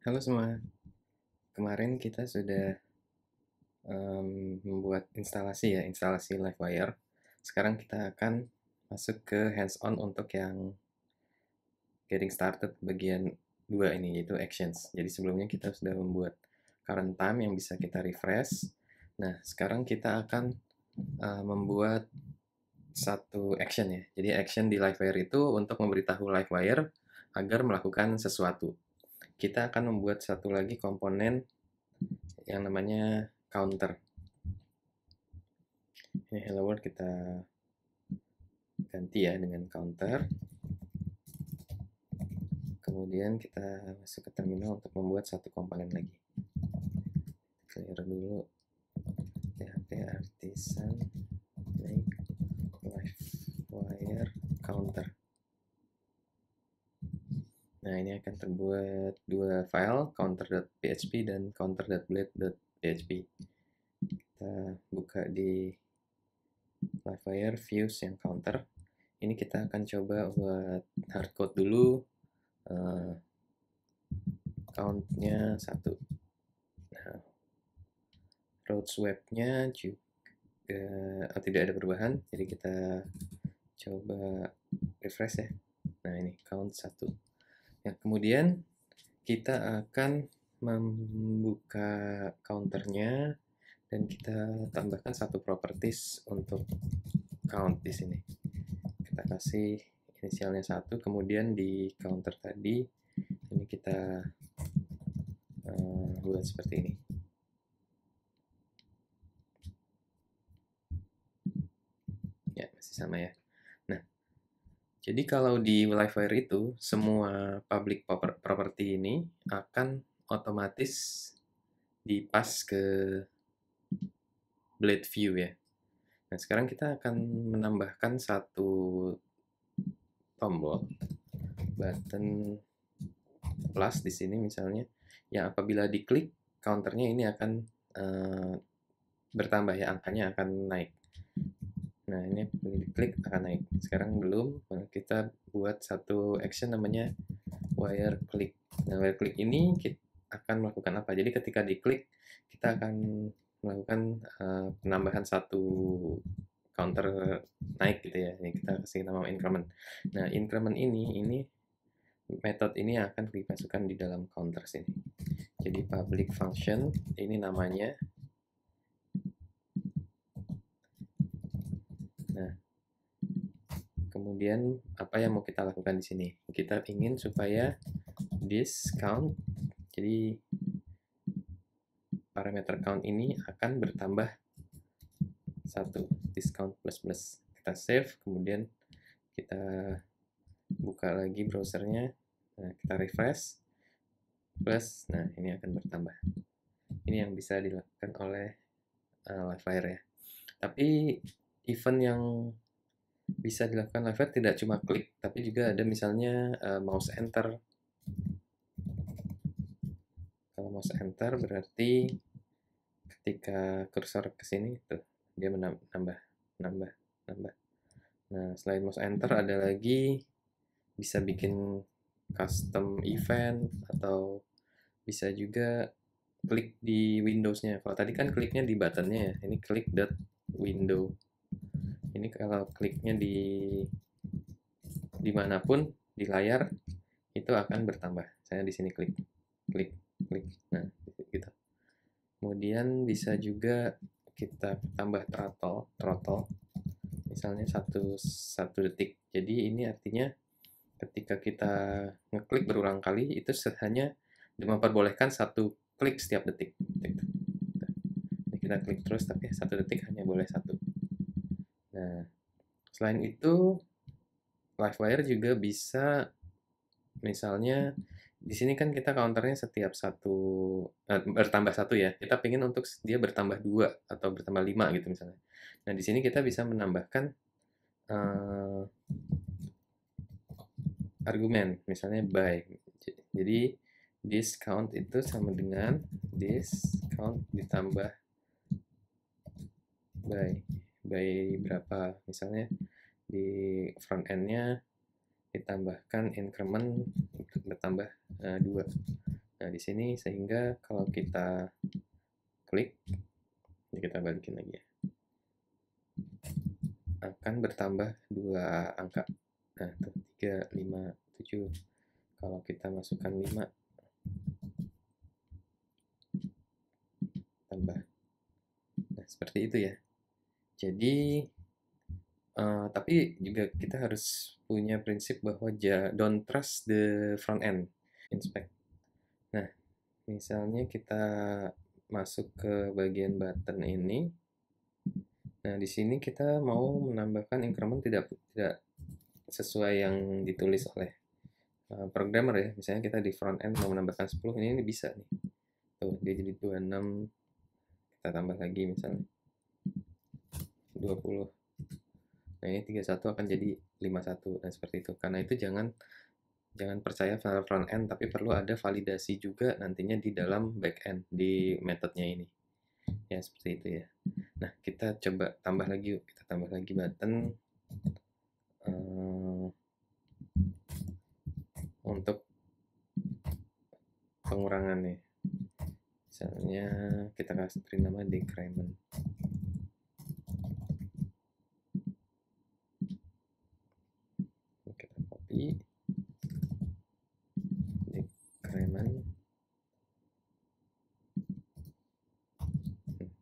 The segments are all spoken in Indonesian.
Halo semua, kemarin kita sudah membuat instalasi Livewire. Sekarang kita akan masuk ke hands-on untuk yang getting started bagian 2 ini, yaitu actions. Jadi sebelumnya kita sudah membuat current time yang bisa kita refresh. Nah, sekarang kita akan membuat satu action ya. Jadi action di Livewire itu untuk memberitahu Livewire agar melakukan sesuatu. Kita akan membuat satu lagi komponen yang namanya counter. Ini hello world kita ganti ya dengan counter. Kemudian kita masuk ke terminal untuk membuat satu komponen lagi. Clear dulu php artisan make livewire counter. Nah, ini akan terbuat dua file, counter.php dan counter.blade.php. Kita buka di livewire views yang counter. Ini kita akan coba buat hardcode dulu. Countnya 1. Nah, road swap-nya juga tidak ada perubahan, jadi kita coba refresh ya. Nah, ini count 1. Nah, kemudian kita akan membuka counternya dan kita tambahkan satu properties untuk count di sini. Kita kasih inisialnya 1, kemudian di counter tadi ini kita buat seperti ini. Ya, masih sama ya. Nah, jadi kalau di Livewire itu, semua public property ini akan otomatis dipas ke blade view ya. Nah, sekarang kita akan menambahkan satu tombol button plus di sini misalnya, yang apabila diklik counternya ini akan bertambah ya, angkanya akan naik. Nah, ini diklik akan naik. Sekarang belum, kita buat satu action namanya wire click. Nah, wire click ini kita akan melakukan apa? Jadi ketika diklik, kita akan melakukan penambahan satu counter naik gitu ya. Ini kita kasih nama increment. Nah, increment ini metode ini akan dimasukkan di dalam counter sini. Jadi public function ini namanya. Nah, kemudian apa yang mau kita lakukan di sini? Kita ingin supaya this count, jadi parameter count ini akan bertambah 1, discount plus plus. Kita save, kemudian kita buka lagi browsernya, nah, kita refresh, plus, nah ini akan bertambah. Ini yang bisa dilakukan oleh Livewire ya. Tapi event yang bisa dilakukan Livewire tidak cuma klik, tapi juga ada misalnya mouse enter. Kalau mouse enter berarti ketika kursor ke sini tuh dia menambah. Nah, selain mouse enter ada lagi bisa bikin custom event atau bisa juga klik di Windows-nya. Kalau tadi kan kliknya di buttonnya ya, ini klik dot window. Ini kalau kliknya di dimanapun di layar itu akan bertambah. Saya di sini klik, klik, klik. Nah, gitu. Kemudian bisa juga kita tambah throttle, misalnya satu detik. Jadi ini artinya ketika kita ngeklik berulang kali itu hanya memperbolehkan satu klik setiap detik. Ini kita klik terus tapi satu detik hanya boleh satu. Nah, selain itu Livewire juga bisa misalnya di sini kan kita counternya setiap bertambah satu ya. Kita pengen untuk dia bertambah 2 atau bertambah 5 gitu misalnya. Nah, di sini kita bisa menambahkan argumen, misalnya by. Jadi this count itu sama dengan this count ditambah by berapa. Misalnya di front end-nya ditambahkan increment untuk bertambah 2. Nah, di sini sehingga kalau kita klik, ini kita balikin lagi ya, akan bertambah 2 angka. Nah, tuh 3, 5, 7. Kalau kita masukkan 5, tambah. Nah, seperti itu ya. Jadi, tapi juga kita harus punya prinsip bahwa don't trust the front end, inspect. Nah, misalnya kita masuk ke bagian button ini. Nah, di sini kita mau menambahkan increment tidak sesuai yang ditulis oleh programmer ya. Misalnya kita di front end mau menambahkan 10, ini bisa nih. Tuh, dia jadi 26, kita tambah lagi misalnya 20. Nah, ini 31 akan jadi 51 dan seperti itu. Karena itu jangan percaya front end, tapi perlu ada validasi juga nantinya di dalam back end di metodenya ini. Ya, seperti itu ya. Nah, kita coba tambah lagi yuk. Kita tambah lagi button untuk pengurangan nih. Misalnya kita kasih beri nama decrement. Kita copy decrement.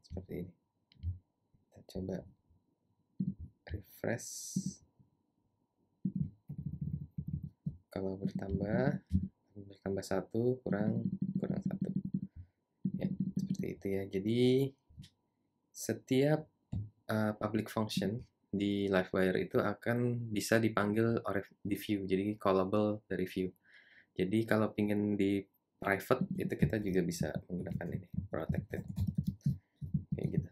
Seperti ini. Kita coba refresh. Kalau bertambah 1 kurang 1 ya, seperti itu ya. Jadi setiap public function di Livewire itu akan bisa dipanggil oleh di view, jadi callable dari view. Jadi kalau ingin di private itu kita juga bisa menggunakan ini protected kayak gitu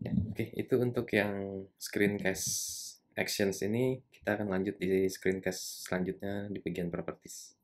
ya. Oke, itu untuk yang screencast actions. Ini kita akan lanjut di screencast selanjutnya di bagian properties.